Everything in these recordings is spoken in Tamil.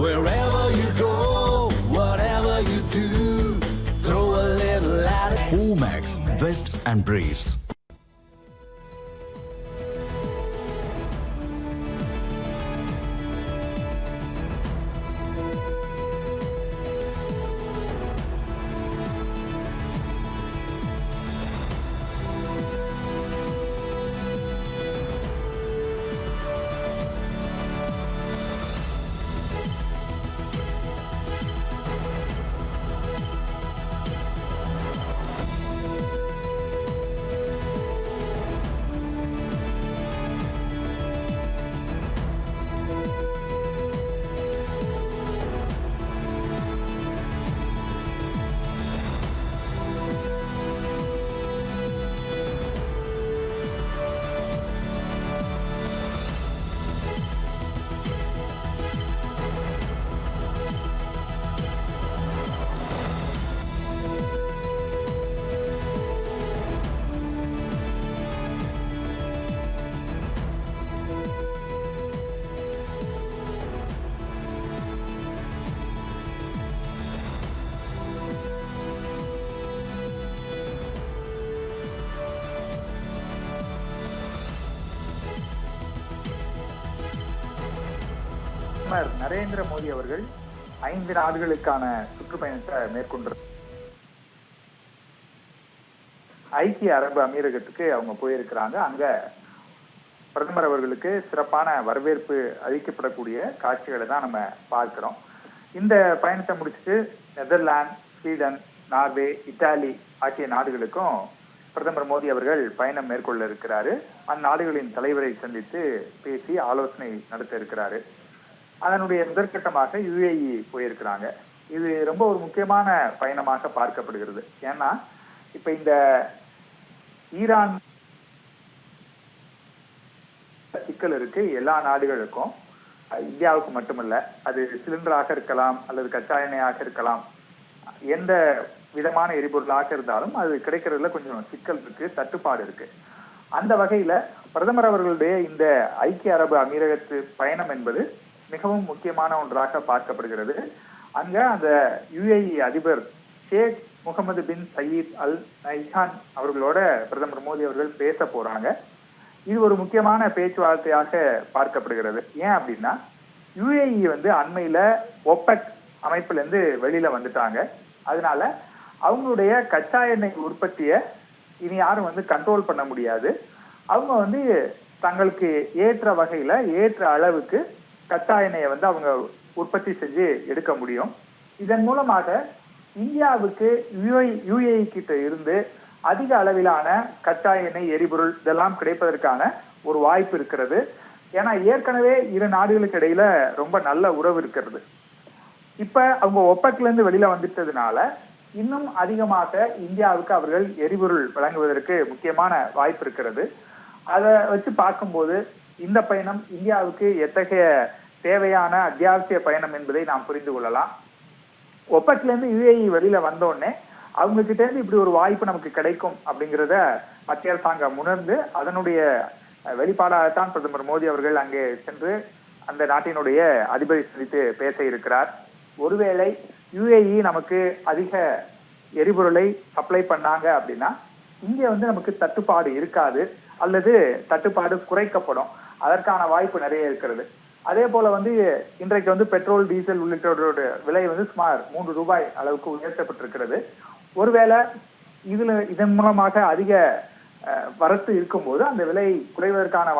Wherever you go, whatever you do, throw a little at it. Omax, Vest and Briefs. பிரதமர் நரேந்திர மோடி அவர்கள் 5 நாடுகளுக்கான சுற்றுப்பயணத்தை மேற்கொண்டார். ஐக்கிய அரபு அமீரகத்துக்கு அவங்க போயிருக்கிறாங்க. அங்க பிரதமர் அவர்களுக்கு சிறப்பான வரவேற்பு அளிக்கப்படக்கூடிய காட்சிகளை தான் நம்ம பார்க்கிறோம். இந்த பயணத்தை முடிச்சுட்டு நெதர்லாந்து, ஸ்வீடன், நார்வே, இத்தாலி ஆகிய நாடுகளுக்கும் பிரதமர் மோடி அவர்கள் பயணம் மேற்கொள்ள இருக்கிறாரு. அந்நாடுகளின் தலைவரை சந்தித்து பேசி ஆலோசனை நடத்த இருக்கிறாரு. அதனுடைய முதற்கட்டமாக UAE போயிருக்கிறாங்க. இது ரொம்ப ஒரு முக்கியமான பயணமாக பார்க்கப்படுகிறது. ஏன்னா இப்ப இந்த ஈரான் சிக்கல் இருக்கு எல்லா நாடுகளுக்கும், இந்தியாவுக்கு மட்டுமல்ல. அது சிலிண்டராக இருக்கலாம் அல்லது கச்சா எண்ணெயாக இருக்கலாம், எந்த விதமான எரிபொருளாக இருந்தாலும் அது கிடைக்கிறதுல கொஞ்சம் சிக்கல் இருக்கு, தட்டுப்பாடு இருக்கு. அந்த வகையில பிரதமர் அவர்களுடைய இந்த ஐக்கிய அரபு அமீரகத்து பயணம் என்பது மிகவும் முக்கியமான ஒன்றாக பார்க்கப்படுகிறது. அங்க அந்த UAE அதிபர் ஷேக் முகமது பின் சயீத் அல் நஹ்யான் அவர்களோட பிரதமர் மோடி அவர்கள் பேச போறாங்க. இது ஒரு முக்கியமான பேச்சுவார்த்தையாக பார்க்கப்படுகிறது. ஏன் அப்படின்னா UAE அண்மையில ஒபெக் அமைப்புல இருந்து வெளியில வந்துட்டாங்க. அதனால அவங்களுடைய கச்சா எண்ணெய் உற்பத்தியை இனி யாரும் கண்ட்ரோல் பண்ண முடியாது. அவங்க தங்களுக்கு ஏற்ற வகையில ஏற்ற அளவுக்கு கச்சா எண்ணெயை அவங்க உற்பத்தி செஞ்சு எடுக்க முடியும். இதன் மூலமாக இந்தியாவுக்கு UAE கிட்ட இருந்து அதிக அளவிலான கச்சா எண்ணெய், எரிபொருள் இதெல்லாம் கிடைப்பதற்கான ஒரு வாய்ப்பு இருக்கிறது. ஏன்னா ஏற்கனவே இரு நாடுகளுக்கு இடையில ரொம்ப நல்ல உறவு இருக்கிறது. இப்ப அவங்க ஒப்பெக்ல இருந்து வெளியில வந்துட்டதுனால இன்னும் அதிகமாக இந்தியாவுக்கு அவர்கள் எரிபொருள் வழங்குவதற்கு முக்கியமான வாய்ப்பு இருக்கிறது. அதை வச்சு பார்க்கும்போது இந்த பயணம் இந்தியாவுக்கு எத்தகைய தேவையான அத்தியாவசிய பயணம் என்பதை நாம் புரிந்து கொள்ளலாம். ஒப்பெக்ல இருந்து UAE வெளியில வந்தோடனே அவங்க கிட்ட இருந்து இப்படி ஒரு வாய்ப்பு நமக்கு கிடைக்கும் அப்படிங்கிறத மத்திய அரசாங்கம் உணர்ந்து அதனுடைய வெளிப்பாடாகத்தான் பிரதமர் மோடி அவர்கள் அங்கே சென்று அந்த நாட்டினுடைய அதிபரை சந்தித்து பேச இருக்கிறார். ஒருவேளை UAE நமக்கு அதிக எரிபொருளை சப்ளை பண்ணாங்க அப்படின்னா இங்க நமக்கு தட்டுப்பாடு இருக்காது அல்லது தட்டுப்பாடு குறைக்கப்படும். அதற்கான வாய்ப்பு நிறைய இருக்கிறது. அதே போல இன்றைக்கு பெட்ரோல், டீசல் உள்ளிட்டோட விலை சுமார் 3 ரூபாய் அளவுக்கு உயர்த்தப்பட்டிருக்கிறது. ஒருவேளை இதன் மூலமாக அதிக வரத்து இருக்கும்போது அந்த விலை குறைவதற்கான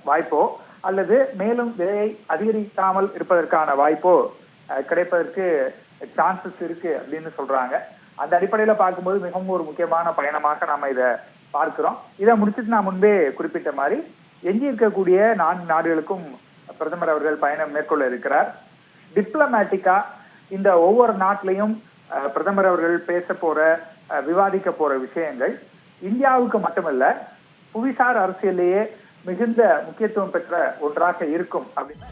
வாய்ப்போ அல்லது மேலும் விலையை அதிகரிக்காமல் இருப்பதற்கான வாய்ப்போ கிடைப்பதற்கு சான்சஸ் இருக்கு அப்படின்னு சொல்றாங்க. அந்த அடிப்படையில பார்க்கும்போது மிகவும் ஒரு முக்கியமான பயணமாக நாம இதை பார்க்கிறோம். இதை முடிச்சுட்டு நான் முன்பே குறிப்பிட்ட மாதிரி எஞ்சி இருக்கக்கூடிய 4 நாடுகளுக்கும் பிரதமர் அவர்கள் பயணம் மேற்கொள்ள இருக்கிறார். டிப்ளமேட்டிக்கா இந்த ஒவ்வொரு நாட்டிலையும் பிரதமர் அவர்கள் பேச போற, விவாதிக்க போற விஷயங்கள் இந்தியாவுக்கு மட்டுமல்ல புவிசார் அரசியலேயே மிகுந்த முக்கியத்துவம் பெற்ற ஒன்றாக இருக்கும் அப்படின்னு